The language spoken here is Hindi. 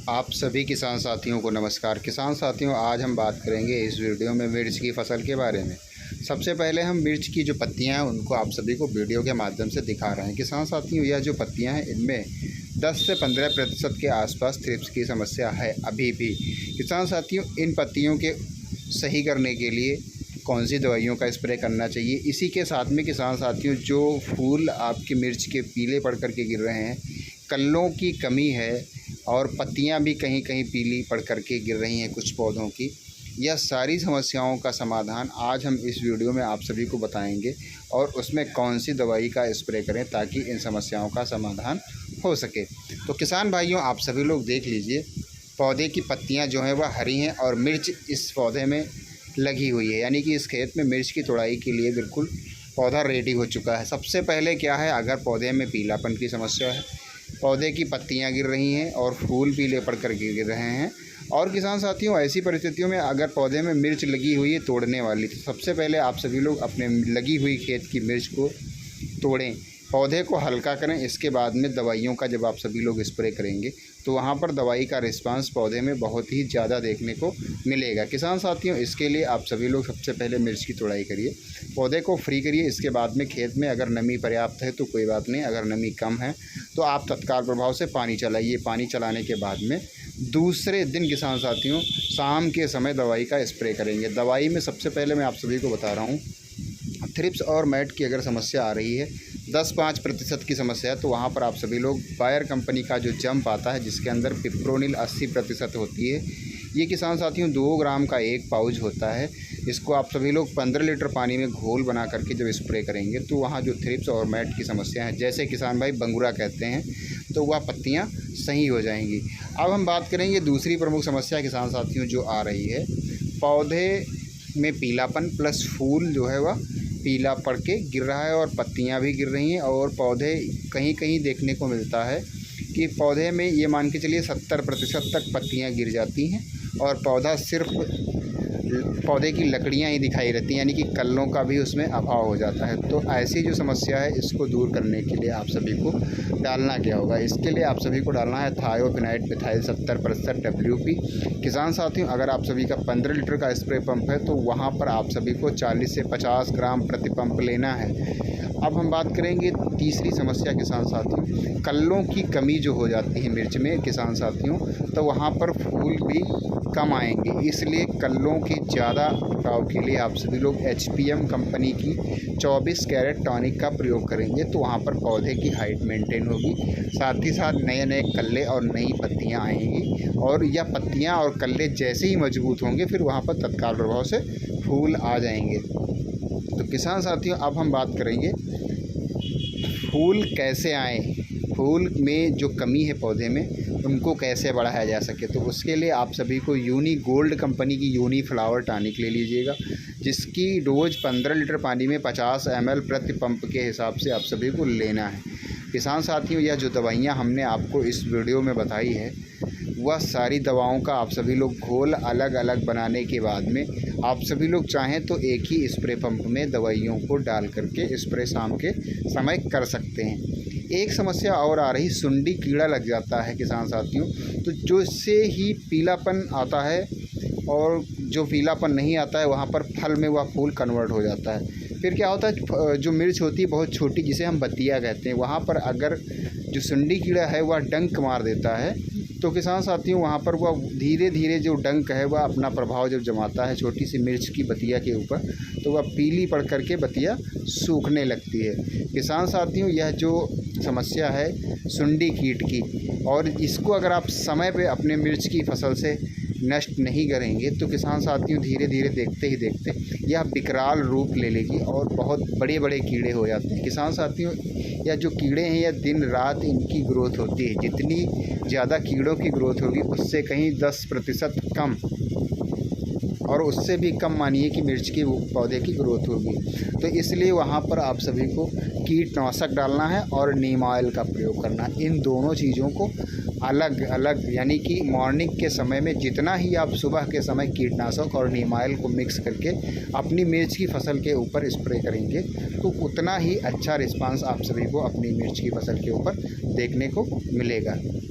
आप सभी किसान साथियों को नमस्कार। किसान साथियों, आज हम बात करेंगे इस वीडियो में मिर्च की फसल के बारे में। सबसे पहले हम मिर्च की जो पत्तियां हैं उनको आप सभी को वीडियो के माध्यम से दिखा रहे हैं। किसान साथियों, यह जो पत्तियां हैं इनमें 10 से 15% के आसपास थ्रिप्स की समस्या है अभी भी। किसान साथियों, इन पत्तियों के सही करने के लिए कौन सी दवाइयों का स्प्रे करना चाहिए, इसी के साथ में किसान साथियों जो फूल आपके मिर्च के पीले पड़ कर के गिर रहे हैं, कल्लों की कमी है और पत्तियां भी कहीं कहीं पीली पड़ कर के गिर रही हैं कुछ पौधों की, यह सारी समस्याओं का समाधान आज हम इस वीडियो में आप सभी को बताएंगे और उसमें कौन सी दवाई का स्प्रे करें ताकि इन समस्याओं का समाधान हो सके। तो किसान भाइयों, आप सभी लोग देख लीजिए, पौधे की पत्तियां जो हैं वह हरी हैं और मिर्च इस पौधे में लगी हुई है, यानी कि इस खेत में मिर्च की तुड़ाई के लिए बिल्कुल पौधा रेडी हो चुका है। सबसे पहले क्या है, अगर पौधे में पीलापन की समस्या है, पौधे की पत्तियां गिर रही हैं और फूल पीले पड़ कर गिर रहे हैं, और किसान साथियों ऐसी परिस्थितियों में अगर पौधे में मिर्च लगी हुई है तोड़ने वाली, तो सबसे पहले आप सभी लोग अपने लगी हुई खेत की मिर्च को तोड़ें, पौधे को हल्का करें। इसके बाद में दवाइयों का जब आप सभी लोग स्प्रे करेंगे तो वहाँ पर दवाई का रिस्पांस पौधे में बहुत ही ज़्यादा देखने को मिलेगा। किसान साथियों, इसके लिए आप सभी लोग सबसे पहले मिर्च की तुड़ाई करिए, पौधे को फ्री करिए। इसके बाद में खेत में अगर नमी पर्याप्त है तो कोई बात नहीं, अगर नमी कम है तो आप तत्काल प्रभाव से पानी चलाइए। पानी चलाने के बाद में दूसरे दिन किसान साथियों शाम के समय दवाई का स्प्रे करेंगे। दवाई में सबसे पहले मैं आप सभी को बता रहा हूँ, थ्रिप्स और मैट की अगर समस्या आ रही है, 10-5% की समस्या है, तो वहाँ पर आप सभी लोग बायर कंपनी का जो जंप आता है जिसके अंदर पिप्रोनिल 80% होती है, ये किसान साथियों 2 ग्राम का एक पाउच होता है। इसको आप सभी लोग 15 लीटर पानी में घोल बना करके जब स्प्रे करेंगे तो वहाँ जो थ्रिप्स और मैट की समस्या है, जैसे किसान भाई बंगुरा कहते हैं, तो वह पत्तियाँ सही हो जाएंगी। अब हम बात करेंगे दूसरी प्रमुख समस्या किसान साथियों जो आ रही है, पौधे में पीलापन प्लस फूल जो है वह पीला पड़ के गिर रहा है और पत्तियां भी गिर रही हैं, और पौधे कहीं कहीं देखने को मिलता है कि पौधे में ये मान के चलिए 70% तक पत्तियां गिर जाती हैं और पौधा सिर्फ पौधे की लकड़ियां ही दिखाई रहती हैं, यानी कि कल्लों का भी उसमें अभाव हो जाता है। तो ऐसी जो समस्या है इसको दूर करने के लिए आप सभी को डालना क्या होगा, इसके लिए आप सभी को डालना है थायोफिनाइट मिथाइल 70% WP। किसान साथियों, अगर आप सभी का 15 लीटर का स्प्रे पंप है तो वहाँ पर आप सभी को 40 से 50 ग्राम प्रति पंप लेना है। अब हम बात करेंगे तीसरी समस्या किसान साथियों, कल्लों की कमी जो हो जाती है मिर्च में किसान साथियों, तो वहाँ पर फूल भी कम आएंगे। इसलिए कल्लों के ज़्यादा उठाव के लिए आप सभी लोग HPM कंपनी की 24 कैरेट टॉनिक का प्रयोग करेंगे, तो वहाँ पर पौधे की हाइट मेंटेन होगी, साथ ही साथ नए नए कल्ले और नई पत्तियाँ आएंगी, और यह पत्तियाँ और कल्ले जैसे ही मजबूत होंगे फिर वहाँ पर तत्काल प्रभाव से फूल आ जाएंगे। तो किसान साथियों, अब हम बात करेंगे फूल कैसे आए, फूल में जो कमी है पौधे में उनको कैसे बढ़ाया जा सके। तो उसके लिए आप सभी को यूनी गोल्ड कंपनी की यूनी फ्लावर टॉनिक ले लीजिएगा, जिसकी डोज 15 लीटर पानी में 50 ml प्रति पंप के हिसाब से आप सभी को लेना है। किसान साथियों, यह जो दवाइयाँ हमने आपको इस वीडियो में बताई है वह सारी दवाओं का आप सभी लोग घोल अलग अलग बनाने के बाद में आप सभी लोग चाहें तो एक ही स्प्रे पंप में दवाइयों को डाल करके स्प्रे शाम के समय कर सकते हैं। एक समस्या और आ रही, सुंडी कीड़ा लग जाता है किसान साथियों, तो जो इससे ही पीलापन आता है और जो पीलापन नहीं आता है वहाँ पर फल में वह फूल कन्वर्ट हो जाता है। फिर क्या होता है, जो मिर्च होती है बहुत छोटी जिसे हम बतिया कहते हैं, वहाँ पर अगर जो सुंडी कीड़ा है वह डंक मार देता है, तो किसान साथियों वहाँ पर वह धीरे धीरे जो डंक है वह अपना प्रभाव जब जमाता है छोटी सी मिर्च की बतिया के ऊपर, तो वह पीली पड़ कर के बतिया सूखने लगती है। किसान साथियों, यह जो समस्या है सुंडी कीट की, और इसको अगर आप समय पे अपने मिर्च की फसल से नष्ट नहीं करेंगे तो किसान साथियों धीरे धीरे देखते ही देखते यह विकराल रूप ले लेगी और बहुत बड़े बड़े कीड़े हो जाते हैं। किसान साथियों, यह जो कीड़े हैं यह दिन रात इनकी ग्रोथ होती है, जितनी ज़्यादा कीड़ों की ग्रोथ होगी उससे कहीं 10% कम, और उससे भी कम मानिए कि मिर्च की पौधे की ग्रोथ होगी। तो इसलिए वहाँ पर आप सभी को कीटनाशक डालना है और नीम ऑयल का प्रयोग करना है। इन दोनों चीज़ों को अलग अलग, यानी कि मॉर्निंग के समय में जितना ही आप सुबह के समय कीटनाशक और नीम ऑयल को मिक्स करके अपनी मिर्च की फसल के ऊपर स्प्रे करेंगे तो उतना ही अच्छा रिस्पांस आप सभी को अपनी मिर्च की फसल के ऊपर देखने को मिलेगा।